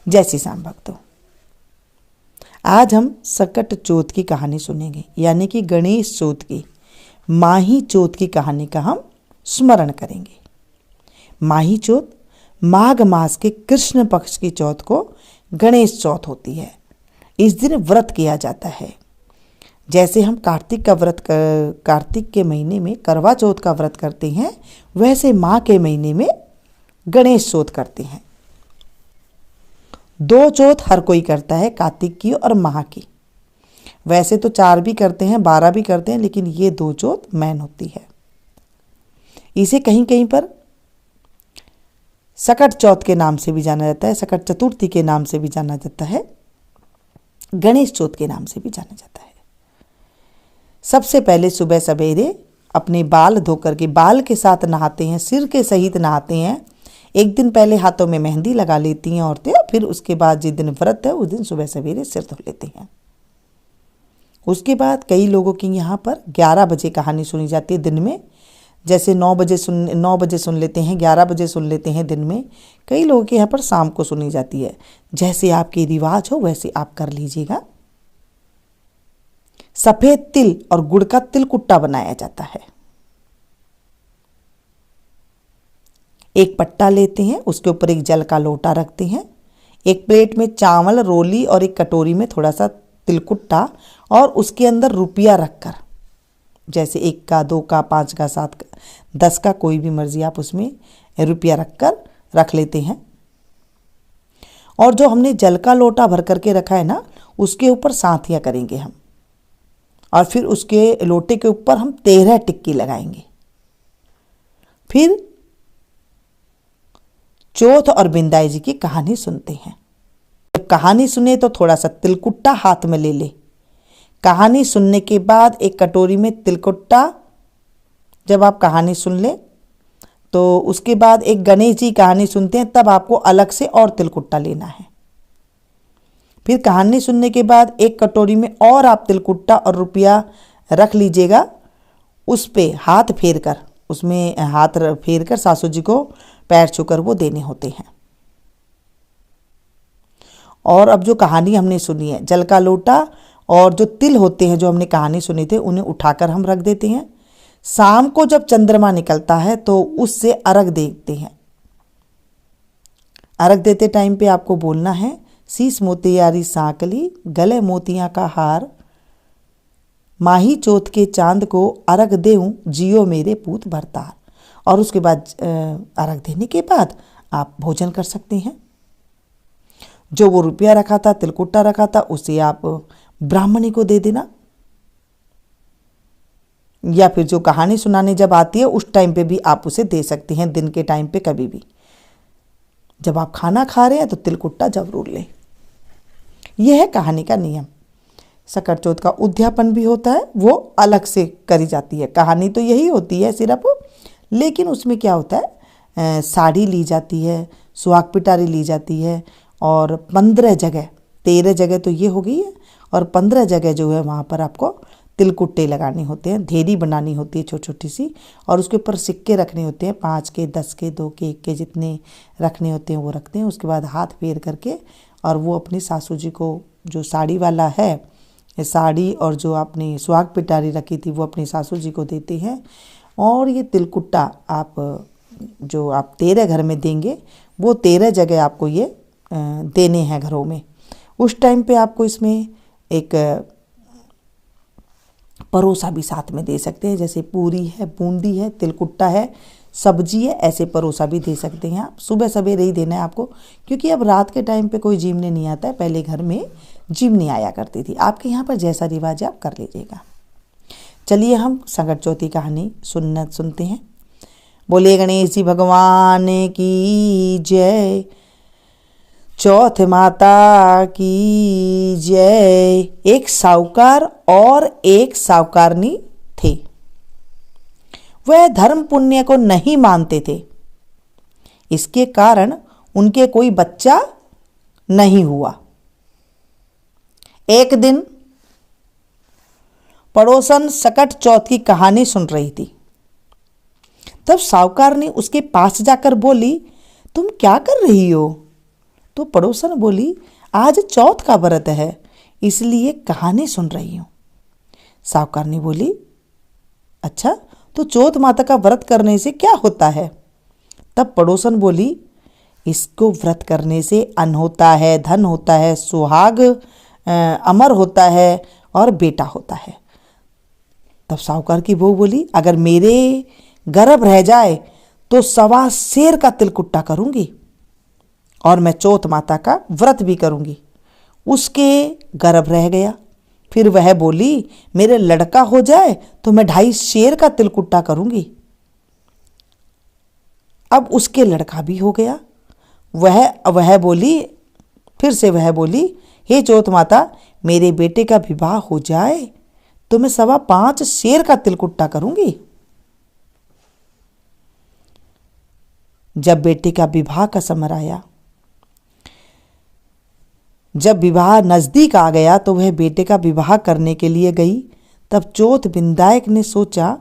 जय श्री श्याम भक्तों, आज हम सकट चौथ की कहानी सुनेंगे, यानी कि गणेश चौथ की माही चौथ की कहानी का हम स्मरण करेंगे। माही चौथ माघ मास के कृष्ण पक्ष की चौथ को गणेश चौथ होती है। इस दिन व्रत किया जाता है। जैसे हम कार्तिक के महीने में करवा चौथ का व्रत करते हैं, वैसे माह के महीने में गणेश चौथ करते हैं। 2 चौथ हर कोई करता है, कार्तिक की और माह की। वैसे तो 4 भी करते हैं, 12 भी करते हैं, लेकिन ये 2 चौथ मैन होती है। इसे कहीं कहीं पर सकट चौथ के नाम से भी जाना जाता है, सकट चतुर्थी के नाम से भी जाना जाता है, गणेश चौथ के नाम से भी जाना जाता है। सबसे पहले सुबह सवेरे अपने बाल धोकर के बाल के साथ नहाते हैं, सिर के सहित नहाते हैं। एक दिन पहले हाथों में मेहंदी लगा लेती हैं औरतें, फिर उसके बाद जिस दिन व्रत है उस दिन सुबह सवेरे सिर धो लेते हैं। उसके बाद कई लोगों की यहाँ पर 11 बजे कहानी सुनी जाती है दिन में। जैसे 9 बजे सुन लेते हैं, 11 बजे सुन लेते हैं दिन में। कई लोगों के यहाँ पर शाम को सुनी जाती है। जैसे आपके रिवाज हो वैसे आप कर लीजिएगा। सफेद तिल और गुड़ का तिलकुट्टा बनाया जाता है। एक पट्टा लेते हैं, उसके ऊपर एक जल का लोटा रखते हैं, एक प्लेट में चावल रोली और एक कटोरी में थोड़ा सा तिलकुट्टा और उसके अंदर रुपया रखकर, जैसे 1 का, 2 का, 5 का, 7 का, 10 का, कोई भी मर्जी आप उसमें रुपया रख लेते हैं। और जो हमने जल का लोटा भर करके रखा है ना, उसके ऊपर साथियाँ करेंगे हम, और फिर उसके लोटे के ऊपर हम 13 टिक्की लगाएंगे। फिर चौथ और बिंदाई जी की कहानी सुनते हैं। जब कहानी सुने तो थोड़ा सा तिलकुट्टा हाथ में ले ले। कहानी सुनने के बाद एक कटोरी में तिलकुट्टा, जब आप कहानी सुन ले तो उसके बाद एक गणेश जी कहानी सुनते हैं, तब आपको अलग से और तिलकुट्टा लेना है। फिर कहानी सुनने के बाद एक कटोरी में और आप तिलकुट्टा और रुपया रख लीजिएगा। उस पे हाथ फेर कर, उसमें हाथ फेर कर सासू जी को पैर छूकर वो देने होते हैं। और अब जो कहानी हमने सुनी है, जल का लोटा और जो तिल होते हैं जो हमने कहानी सुनी थे, उन्हें उठाकर हम रख देते हैं। शाम को जब चंद्रमा निकलता है तो उससे अर्घ देते हैं। अर्घ देते टाइम पे आपको बोलना है, शीश मोतियारी सांकली, गले मोतियां का हार, माही चौथ के चांद को अर्घ देऊं, जियो मेरे पूत भरतार। और उसके बाद अर्घ देने के बाद आप भोजन कर सकते हैं। जो वो रुपया रखा था, तिलकुट्टा रखा था, उसे आप ब्राह्मणी को दे देना, या फिर जो कहानी सुनाने जब आती है उस टाइम पे भी आप उसे दे सकते हैं। दिन के टाइम पे कभी भी जब आप खाना खा रहे हैं तो तिलकुट्टा जरूर लें। यह है कहानी का नियम। सकट चौथ का उद्यापन भी होता है, वो अलग से करी जाती है। कहानी तो यही होती है सिर्फ, लेकिन उसमें क्या होता है, साड़ी ली जाती है, सुहाग पिटारी ली जाती है, और 15 जगह, 13 जगह तो ये हो गई है, और 15 जगह जो है वहाँ पर आपको तिलकुट्टे लगाने होते हैं। धेरी बनानी होती है छोटी छोटी सी, और उसके ऊपर सिक्के रखने होते हैं, 5 के, 10 के, 2 के, 1 के, जितने रखने होते हैं वो रखते हैं। उसके बाद हाथ फेर करके, और वो अपनी सासू जी को, जो साड़ी वाला है, साड़ी और जो आपने सुहाग पिटारी रखी थी वो अपनी सासू जी को देते हैं। और ये तिलकुट्टा आप जो आप 13 घर में देंगे, वो 13 जगह आपको ये देने हैं घरों में। उस टाइम पे आपको इसमें एक परोसा भी साथ में दे सकते हैं, जैसे पूरी है, बूंदी है, तिलकुट्टा है, सब्जी है, ऐसे परोसा भी दे सकते हैं आप। सुबह सवेरे ही देना है आपको, क्योंकि अब रात के टाइम पे कोई जिमने नहीं आता है। पहले घर में जिमनी आया करती थी। आपके यहाँ पर जैसा रिवाज है आप कर लीजिएगा। चलिए हम सकट चौथ की कहानी सुनते हैं। बोले गणेश जी भगवान की जय, चौथ माता की जय। एक साहूकार और एक साहूकारनी थे। वह धर्म पुण्य को नहीं मानते थे। इसके कारण उनके कोई बच्चा नहीं हुआ। एक दिन पड़ोसन सकट चौथ की कहानी सुन रही थी। तब साहूकार ने उसके पास जाकर बोली, तुम क्या कर रही हो? तो पड़ोसन बोली, आज चौथ का व्रत है, इसलिए कहानी सुन रही हूँ। साहूकारनी बोली, अच्छा, तो चौथ माता का व्रत करने से क्या होता है? तब पड़ोसन बोली, इसको व्रत करने से अन्न होता है, धन होता है, सुहाग अमर होता है और बेटा होता है। तब साहूकार की बहू बोली, अगर मेरे गर्भ रह जाए तो 1.25 शेर का तिलकुट्टा करूंगी और मैं चौथ माता का व्रत भी करूंगी। उसके गर्भ रह गया। फिर वह बोली, मेरे लड़का हो जाए तो मैं 2.5 शेर का तिलकुट्टा करूंगी। अब उसके लड़का भी हो गया। वह बोली, फिर से वह बोली, हे चौथ माता, मेरे बेटे का विवाह हो जाए तो मैं 5.25 शेर का तिलकुट्टा करूंगी। जब बेटे का विवाह का समय आया, जब विवाह नजदीक आ गया तो वह बेटे का विवाह करने के लिए गई। तब चौथ विंदायक ने सोचा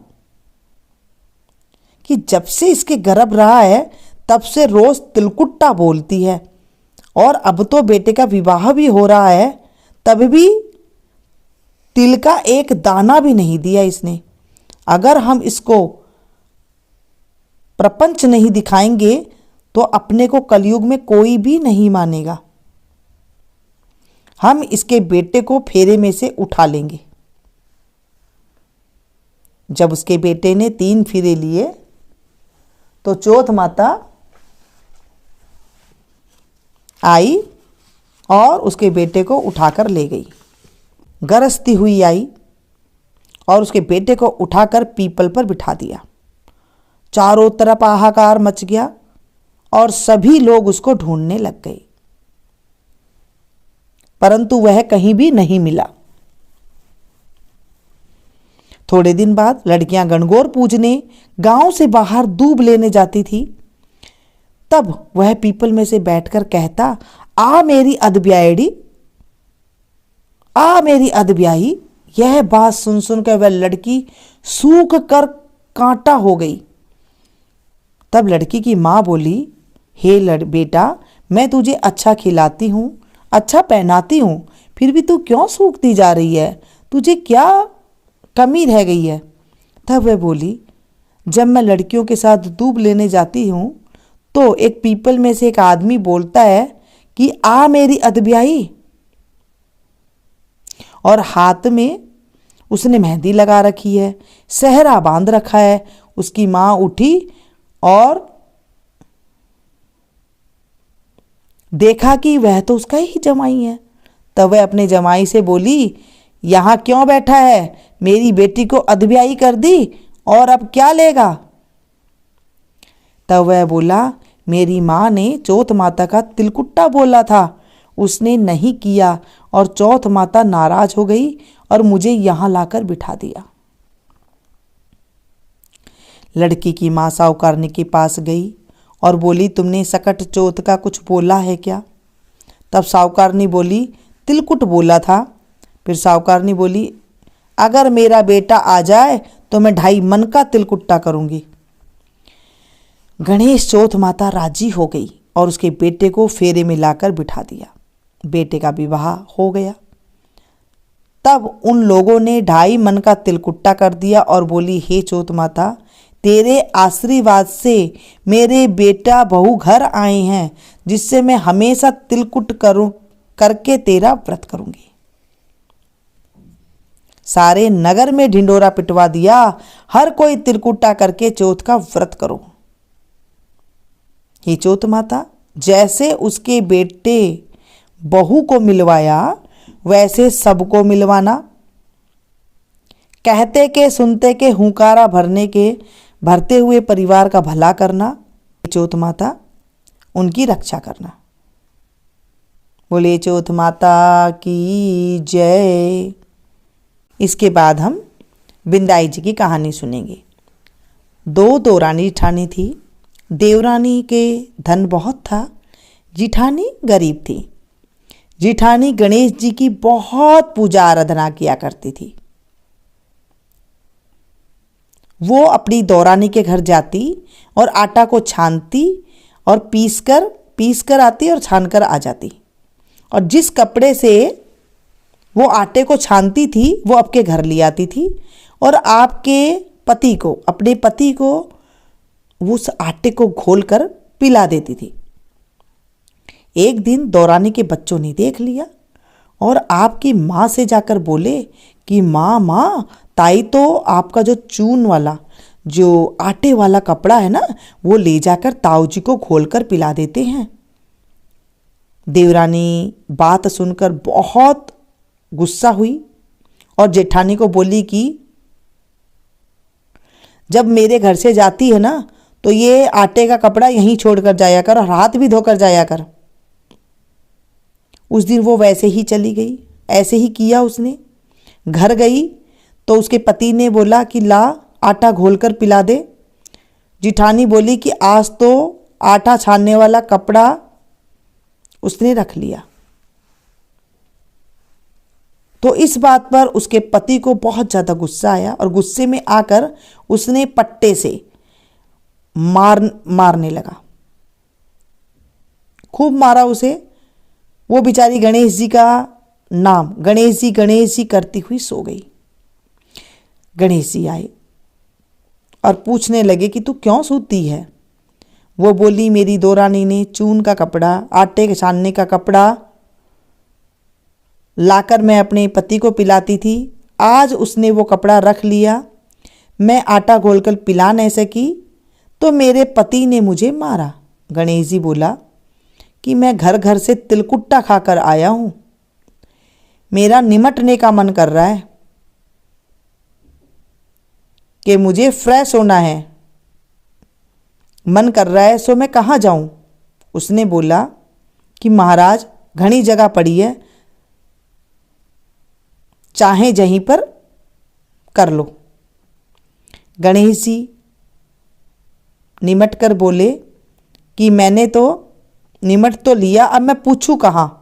कि जब से इसके गर्भ रहा है तब से रोज तिलकुट्टा बोलती है और अब तो बेटे का विवाह भी हो रहा है, तब भी तिल का एक दाना भी नहीं दिया इसने। अगर हम इसको प्रपंच नहीं दिखाएंगे तो अपने को कलयुग में कोई भी नहीं मानेगा। हम इसके बेटे को फेरे में से उठा लेंगे। जब उसके बेटे ने 3 फेरे लिए तो चौथ माता आई और उसके बेटे को उठाकर ले गई। गरजती हुई आई और उसके बेटे को उठाकर पीपल पर बिठा दिया। चारों तरफ हाहाकार मच गया और सभी लोग उसको ढूंढने लग गए, परंतु वह कहीं भी नहीं मिला। थोड़े दिन बाद लड़कियां गणगौर पूजने गांव से बाहर दूब लेने जाती थी। तब वह पीपल में से बैठकर कहता, आ मेरी अदब्यायड़ी, आ मेरी अदब्याई। यह बात सुन सुनकर वह लड़की सूख कर कांटा हो गई। तब लड़की की माँ बोली, हे बेटा, मैं तुझे अच्छा खिलाती हूँ, अच्छा पहनाती हूँ, फिर भी तू क्यों सूखती जा रही है? तुझे क्या कमी रह गई है? तब वह बोली, जब मैं लड़कियों के साथ दूब लेने जाती हूँ तो एक पीपल में से एक आदमी बोलता है कि आ मेरी अदब्याई, और हाथ में उसने मेहंदी लगा रखी है, सेहरा बांध रखा है। उसकी माँ उठी और देखा कि वह तो उसका ही जमाई है। तब वह अपने जमाई से बोली, यहाँ क्यों बैठा है? मेरी बेटी को अदब्याई कर दी और अब क्या लेगा? तब वह बोला, मेरी माँ ने चौथ माता का तिलकुट्टा बोला था, उसने नहीं किया और चौथ माता नाराज हो गई और मुझे यहाँ लाकर बिठा दिया। लड़की की माँ साहूकारनी के पास गई और बोली, तुमने सकट चौथ का कुछ बोला है क्या? तब साहूकारनी बोली, तिलकुट बोला था। फिर साहूकारनी बोली, अगर मेरा बेटा आ जाए तो मैं 2.5 मन का तिलकुट्टा करूंगी। गणेश चौथ माता राजी हो गई और उसके बेटे को फेरे में लाकर बिठा दिया। बेटे का विवाह हो गया। तब उन लोगों ने 2.5 मन का तिलकुट्टा कर दिया और बोली, हे चौथ माता, तेरे आशीर्वाद से मेरे बेटा बहू घर आए हैं, जिससे मैं हमेशा तिलकुट करके तेरा व्रत करूंगी। सारे नगर में ढिंडोरा पिटवा दिया, हर कोई तिलकुट्टा करके चौथ का व्रत करो। हे चौथ माता, जैसे उसके बेटे बहू को मिलवाया वैसे सबको मिलवाना। कहते के सुनते के हुंकारा भरते हुए परिवार का भला करना। चौथ माता उनकी रक्षा करना। बोले चौथ माता की जय। इसके बाद हम बिंदाई जी की कहानी सुनेंगे। 2 देवरानी जेठानी थी। देवरानी के धन बहुत था, जेठानी गरीब थी। जेठानी गणेश जी की बहुत पूजा आराधना किया करती थी। वो अपनी देवरानी के घर जाती और आटा को छानती और पीसकर पीस कर आती और छान कर आ जाती, और जिस कपड़े से वो आटे को छानती थी वो आपके घर ले आती थी, और आपके पति को, अपने पति को उस आटे को घोल कर पिला देती थी। एक दिन दौरानी के बच्चों ने देख लिया और आपकी माँ से जाकर बोले कि माँ माँ, ताई तो आपका जो चून वाला, जो आटे वाला कपड़ा है ना, वो ले जाकर ताऊ जी को घोल कर पिला देते हैं। देवरानी बात सुनकर बहुत गुस्सा हुई और जेठानी को बोली कि जब मेरे घर से जाती है ना तो ये आटे का कपड़ा यहीं छोड़कर जाया कर और हाथ भी धोकर जाया कर। उस दिन वो वैसे ही चली गई, ऐसे ही किया उसने। घर गई तो उसके पति ने बोला कि ला आटा घोलकर पिला दे। जिठानी बोली कि आज तो आटा छानने वाला कपड़ा उसने रख लिया। तो इस बात पर उसके पति को बहुत ज़्यादा गुस्सा आया और गुस्से में आकर उसने पट्टे से मारने लगा, खूब मारा उसे। वो बेचारी गणेश जी का नाम गणेश जी करती हुई सो गई। गणेश जी आए और पूछने लगे कि तू क्यों सोती है। वो बोली मेरी दौरानी ने चून का कपड़ा, आटे के छानने का कपड़ा लाकर मैं अपने पति को पिलाती थी, आज उसने वो कपड़ा रख लिया, मैं आटा घोलकर पिला नहीं सकी तो मेरे पति ने मुझे मारा। गणेश जी बोला कि मैं घर घर से तिलकुट्टा खाकर आया हूँ, मेरा निमटने का मन कर रहा है कि मुझे फ्रेश होना है, मन कर रहा है, सो मैं कहाँ जाऊँ। उसने बोला कि महाराज घनी जगह पड़ी है, चाहे जहीं पर कर लो। गणेश जी निमट कर बोले कि मैंने तो निमट तो लिया, अब मैं पूछूं कहाँ।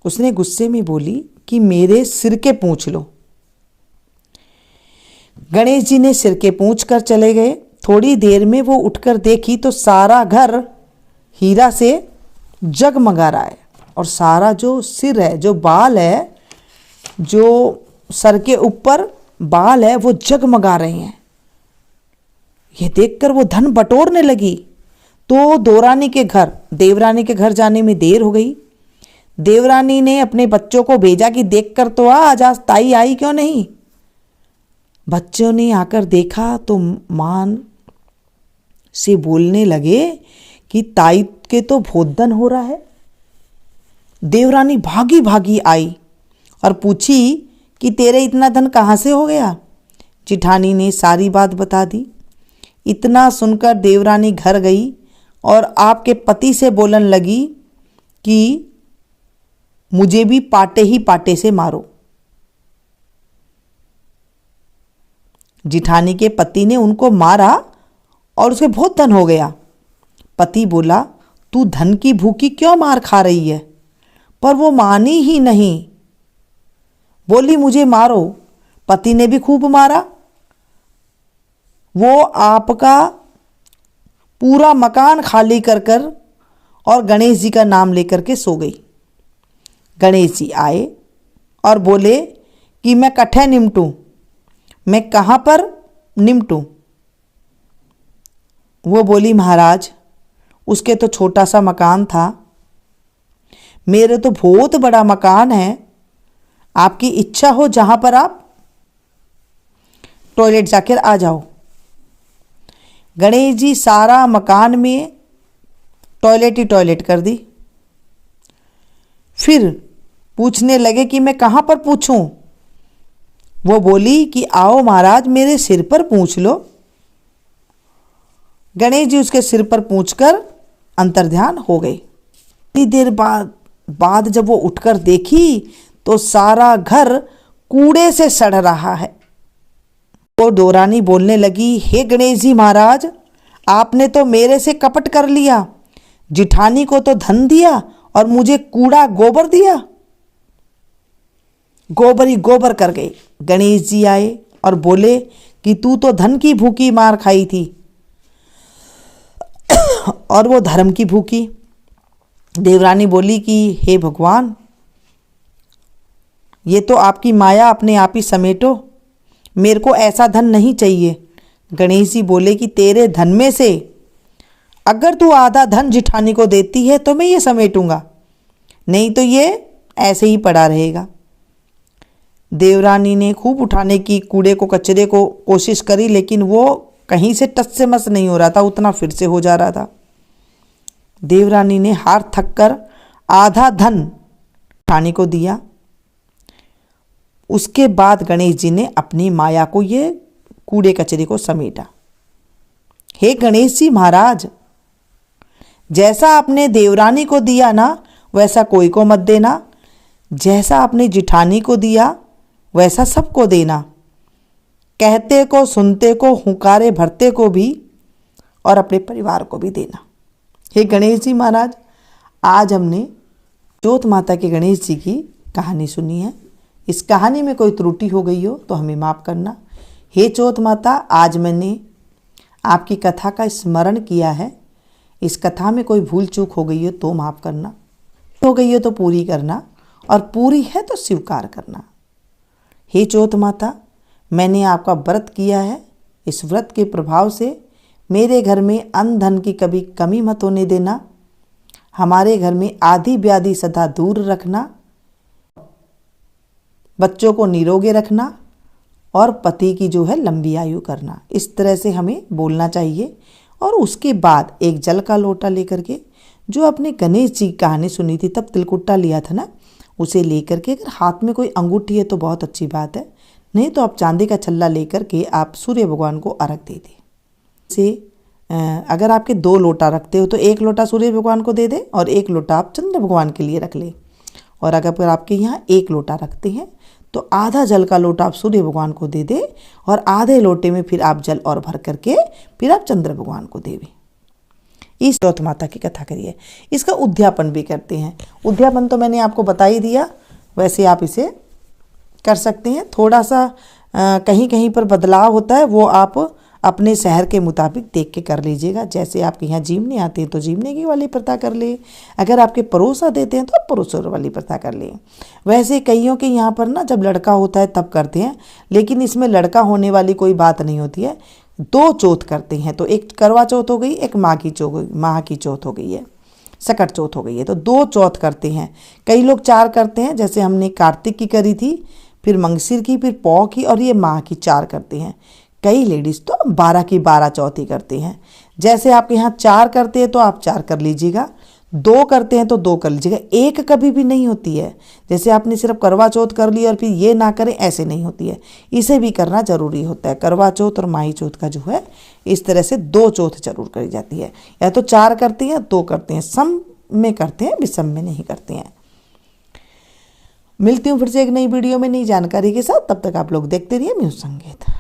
उसने गुस्से में बोली कि मेरे सिर के पूछ लो। गणेश जी ने सिर के पूछ कर चले गए। थोड़ी देर में वो उठकर देखी तो सारा घर हीरा से जगमगा रहा है और सारा जो सिर है, जो बाल है, जो सर के ऊपर बाल है, वो जगमगा रहे हैं। ये देखकर वो धन बटोरने लगी। तो देवरानी के घर जाने में देर हो गई। देवरानी ने अपने बच्चों को भेजा कि देखकर तो आज ताई आई क्यों नहीं। बच्चों ने आकर देखा तो मान से बोलने लगे कि ताई के तो भोजन हो रहा है। देवरानी भागी भागी आई और पूछी कि तेरे इतना धन कहाँ से हो गया। जिठानी ने सारी बात बता दी। इतना सुनकर देवरानी घर गई और आपके पति से बोलने लगी कि मुझे भी पाटे ही पाटे से मारो। जिठानी के पति ने उनको मारा और उसे बहुत धन हो गया। पति बोला तू धन की भूखी क्यों मार खा रही है, पर वो मानी ही नहीं, बोली मुझे मारो। पति ने भी खूब मारा। वो आपका पूरा मकान खाली कर कर और गणेश जी का नाम लेकर के सो गई। गणेश जी आए और बोले कि मैं कठे निमटूं, मैं कहाँ पर निमटूं। वो बोली महाराज उसके तो छोटा सा मकान था, मेरे तो बहुत बड़ा मकान है, आपकी इच्छा हो जहाँ पर आप टॉयलेट जाकर आ जाओ। गणेश जी सारा मकान में टॉयलेट ही टॉयलेट कर दी। फिर पूछने लगे कि मैं कहाँ पर पूछूं। वो बोली कि आओ महाराज मेरे सिर पर पूछ लो। गणेश जी उसके सिर पर पूछकर अंतर्ध्यान हो गए। थोड़ी देर बाद जब वो उठकर देखी तो सारा घर कूड़े से सड़ रहा है। वो देवरानी बोलने लगी हे गणेश जी महाराज, आपने तो मेरे से कपट कर लिया, जिठानी को तो धन दिया और मुझे कूड़ा गोबर दिया। गोबर ही गोबर कर गए। गणेश जी आए और बोले कि तू तो धन की भूखी मार खाई थी और वो धर्म की भूखी। देवरानी बोली कि हे भगवान, ये तो आपकी माया, अपने आप ही समेटो, मेरे को ऐसा धन नहीं चाहिए। गणेश जी बोले कि तेरे धन में से अगर तू आधा धन जिठानी को देती है तो मैं ये समेटूंगा, नहीं तो ये ऐसे ही पड़ा रहेगा। देवरानी ने खूब उठाने की कूड़े को, कचरे को कोशिश करी, लेकिन वो कहीं से टस से मस नहीं हो रहा था, उतना फिर से हो जा रहा था। देवरानी ने हार थक कर आधा धन जिठानी को दिया। उसके बाद गणेश जी ने अपनी माया को, ये कूड़े कचरे को समेटा। हे गणेश जी महाराज, जैसा आपने देवरानी को दिया ना, वैसा कोई को मत देना। जैसा आपने जिठानी को दिया वैसा सबको देना। कहते को, सुनते को, हुंकारे भरते को भी, और अपने परिवार को भी देना। हे गणेश जी महाराज, आज हमने चौथ माता के गणेश जी की कहानी सुनी है। इस कहानी में कोई त्रुटि हो गई हो तो हमें माफ़ करना। हे चौथ माता, आज मैंने आपकी कथा का स्मरण किया है। इस कथा में कोई भूल चूक हो गई हो तो माफ़ करना, हो गई हो तो पूरी करना, और पूरी है तो स्वीकार करना। हे चौथ माता, मैंने आपका व्रत किया है। इस व्रत के प्रभाव से मेरे घर में अन्न धन की कभी कमी मत होने देना। हमारे घर में आदि व्याधि सदा दूर रखना, बच्चों को निरोगे रखना, और पति की जो है लंबी आयु करना। इस तरह से हमें बोलना चाहिए। और उसके बाद एक जल का लोटा लेकर के, जो अपने गणेश जी की कहानी सुनी थी तब तिलकुट्टा लिया था ना, उसे लेकर के, अगर हाथ में कोई अंगूठी है तो बहुत अच्छी बात है, नहीं तो आप चांदी का छल्ला लेकर के आप सूर्य भगवान को अर्घ दे दें। से अगर आपके 2 लोटा रखते हो तो 1 लोटा सूर्य भगवान को दे दें और 1 लोटा आप चंद्र भगवान के लिए रख लें। और अगर आपके यहाँ 1 लोटा रखते हैं तो आधा जल का लोटा आप सूर्य भगवान को दे दें, और आधे लोटे में फिर आप जल और भर करके फिर आप चंद्र भगवान को देवें। इस चौथ माता की कथा करिए। इसका उद्यापन भी करते हैं। उद्यापन तो मैंने आपको बता ही दिया, वैसे आप इसे कर सकते हैं। थोड़ा सा कहीं कहीं पर बदलाव होता है, वो आप अपने शहर के मुताबिक देख के कर लीजिएगा। जैसे आपके यहाँ जीवने आते हैं तो जीवने की वाली प्रथा कर ले, अगर आपके परोसा देते हैं तो आप परोसा वाली प्रथा कर लें। वैसे कईयों के यहाँ पर ना जब लड़का होता है तब करते हैं, लेकिन इसमें लड़का होने वाली कोई बात नहीं होती है। 2 चौथ करते हैं, तो एक करवा चौथ हो गई, एक माह की चौथ हो गई है, सकट चौथ हो गई है, तो 2 चौथ करते हैं। कई लोग 4 करते हैं, जैसे हमने कार्तिक की करी थी, फिर मंगसिर की, फिर पौ की, और ये माह की 4 करते हैं। कई लेडीज़ तो 12 की 12 चौथ ही करते हैं। जैसे आपके यहाँ 4 करते हैं तो आप 4 कर लीजिएगा, 2 करते हैं तो 2 कर लीजिएगा। एक कभी भी नहीं होती है, जैसे आपने सिर्फ करवा चौथ कर ली और फिर ये ना करें, ऐसे नहीं होती है। इसे भी करना जरूरी होता है। करवा चौथ और माही चौथ का जो है इस तरह से 2 चौथ जरूर करी जाती है। या तो 4 करते हैं, 2 करते हैं, सम में करते हैं, विषम में नहीं करते हैं। मिलती हूँ फिर से एक नई वीडियो में नई जानकारी के साथ। तब तक आप लोग देखते रहिए म्यूज़ संगीत।